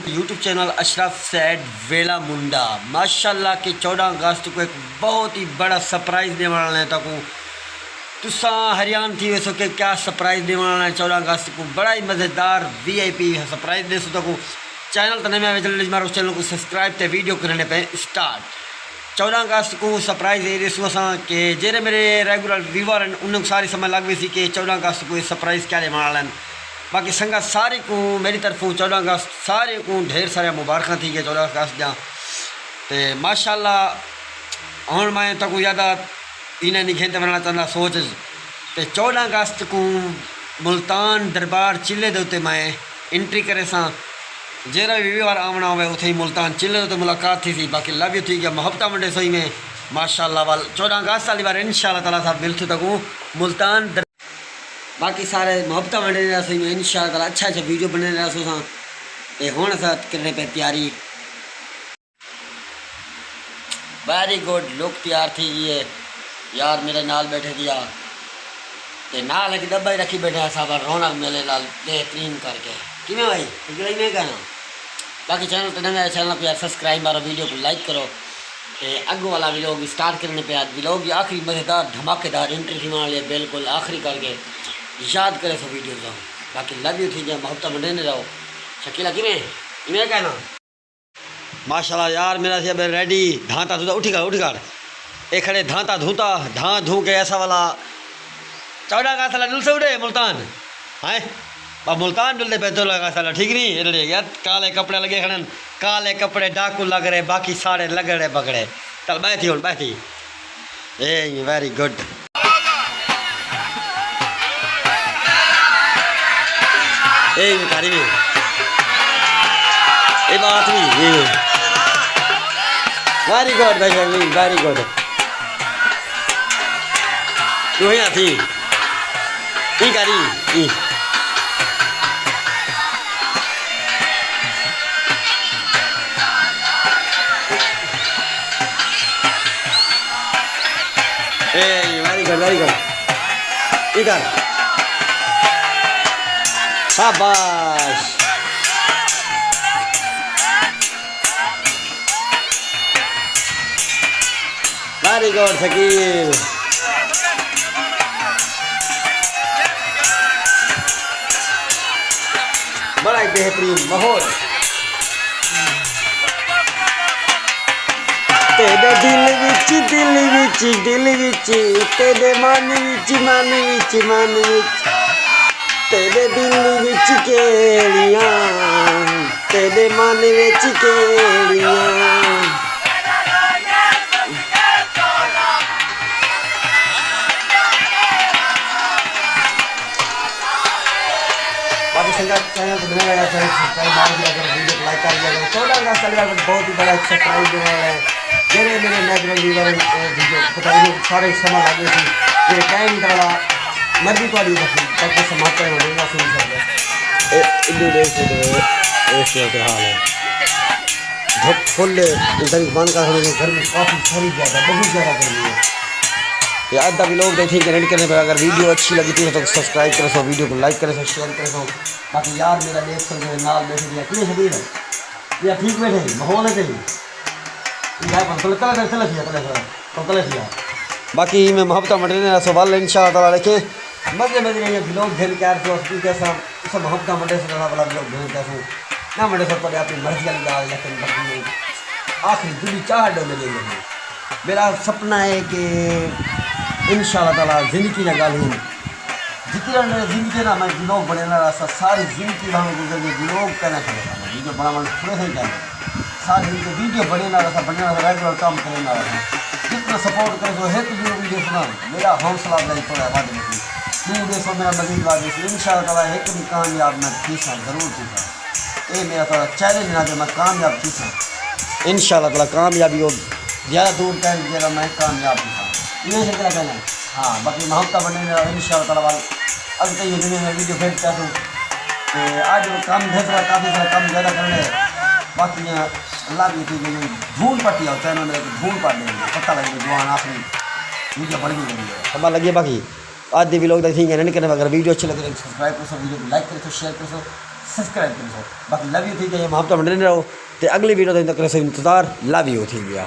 YouTube channel Ashraf sad वेला मुंडा माशाल्लाह के 14 अगस्त को एक बहुत ही बड़ा सरप्राइज़ देने वाला है तक तुसा हरियाण थी वैसो के क्या सरप्राइज़ देने वाला है 14 अगस्त को बड़ा ही मज़ेदार VIP सरप्राइज़ दे सो तक चैनल तने में चल मारो चैनल को सब्सक्राइब ते वीडियो करने पे स्टार्ट 14 अगस्त को सरप्राइज़ ये देसो असा कि जेरे मेरे रेगुलर व्यूवर उन्हें सारी समझ लग गई सी कि 14 अगस्त को सरप्राइज़ क्या देने वाला है। बाकी संगत सारे को मेरी तरफों 14 अगस्त सारे को ढेर सारे मुबारक थी कि 14 अगस्त जा तो माशाल्लाह हूँ मैं तक ज़्यादा इन्हें नहीं खेलते बनना चाहता सोच तो 14 अगस्त को मुल्तान दरबार चिल्ले दे उत्ते मैं एंट्री करे सा जेरा भी बार आना हो उथे ही मुल्तान चिल्ले तो मुलाकात थी बाकी लव यू थी गया मोहब्बत मंडे सही में माशाल्लाह वाल 14 अगस्त वाली बार इंशाल्लाह ताला साहब मिलते तक मुल्तान बाकी सारे मोहब्बत बने रहा सही में इंशाल्लाह ताला अच्छा वीडियो बने रहा सो हूँ साथ करने पे तैयारी वेरी गुड लुक तैयार थी गई है यार मेरे नाल बैठे दिया ते नाल एक डब्बा ही रखी बैठे साहब रौनक मेले नाल बेहतरीन करके किमें भाई ठीक नहीं कहना बाकी चैनल तो नया चैनल को यार सब्सक्राइब मारो वीडियो को लाइक करो तो अगों वाला व्लॉग स्टार्ट करने पे आज व्लॉग की आखिरी मज़ेदार धमाकेदार एंट्री थी वाली बिल्कुल आखिरी करके याद करे सब वीडियो जाओ बाकी लव यू थी जाए मोहब्बत मंडे ने रहो शकीला किमें किमें कहना माशाल्लाह यार मेरा से रेडी धांता धूता उठी कर एक खड़े धांता धूता धां धू के ऐसा वाला 14 का साला डुल से उड़े मुल्तान है मुल्तान डुलते पे 14 का साला ठीक नहीं इधर यार काले कपड़े लगे खड़न काले कपड़े डाकू लग रहे बाकी सारे लग रहे बगड़े चल बैठी हूँ बैठी ए वेरी गुड कारी में ये बात नहीं वेरी गुड भाई वेरी गुड तू यहाँ थी ई कारी ई वेरी गुड ई कर शाबाश वेरी गुड शकील बड़ा ही बेहतरीन माहौल तेरे दिल विच तेरे मन विच तेरे दिल विच केड़ियां तेरे मन विच केड़ियां बाकी संगत चैनल को बनाया जाए सब्सक्राइब मार दिया करो वीडियो को लाइक कर दिया करो 14 अगस्त चल रहा बहुत ही बड़ा सरप्राइज देने वाला है मेरे नेचुरल व्यूवर वीडियो पता नहीं सारे समझ लग गए थे ये टाइम वाला मर्जी थोड़ी रखी ताकि समाप्त होगा सुन सकते इधर ऐसे हाल है धूप फुल इधर बंद कर घर में काफ़ी सारी ज़्यादा बहुत ज़्यादा गर्मी है ये आधा भी लोग देखें कनेक्ट करने पर अगर वीडियो अच्छी लगी थी तो सब्सक्राइब करें सो वीडियो को लाइक करें सो शेयर करें सो बाकी यार मेरा देख सकते नाल बैठे दिया कितने शरीर है या ठीक बैठे माहौल है कहीं बाकी मैं मोहब्बत मंडे सो वाल इंशाल्लाह ताला देखें मजे ये लोग घेर के आते हो कैसा सब मोहब्बत मंडे से वाला लोग घेर कैसे ना मंडे सब पर अपनी मर्जी वाली गाल लेकिन बाकी आखिरी जुड़ी चाह डोले देंगे मेरा सपना है कि इंशाल्लाह ताला ज़िंदगी ना गाल जितना मेरे ज़िंदगी ना मैं लोग बने ना रास्ता सारी ज़िंदगी हम गुजर गए लोग कहना चाहिए वीडियो बड़ा मन थोड़े से कहना सारी वीडियो बने ना रास्ता बने ना रेगुलर काम करे ना रहा जितना सपोर्ट करे तो है तो वीडियो सुना मेरा हौसला नहीं थोड़ा वादे में तू देखो मेरा मजीद वादे इंशाल्लाह ताला एक भी कामयाब मैं थीसा ज़रूर थीसा ये मेरा थोड़ा चैलेंज ना दे मैं कामयाब थीसा इंशाल्लाह ताला कामयाबी हो ज़्यादा दूर टाइम जरा मैं कामयाब थीसा इन्हें से क्या कहना है हाँ बाकी मोहब्बत बने इंशाल्लाह ताला वाल अब तो ये दिन में वीडियो भेज चाहता हूँ आज वो काम भेज रहा काफ़ी सारा काम ज़्यादा करने बाकी अल्लाह भी थी धूल पट्टी आओ चैनल में धूल पट देंगे पता लगे जवान आखिरी वीडियो बड़ी लगी है लगे बाकी आज भी लोग देखेंगे नहीं करने अगर वीडियो अच्छी लगे तो सब्सक्राइब करो वीडियो को लाइक करो शेयर करो सब्सक्राइब करो। बाकी लव यू थी गया मोहब्बत मंडे रहो। तो अगली वीडियो तक इंतजार लव यू थी गया।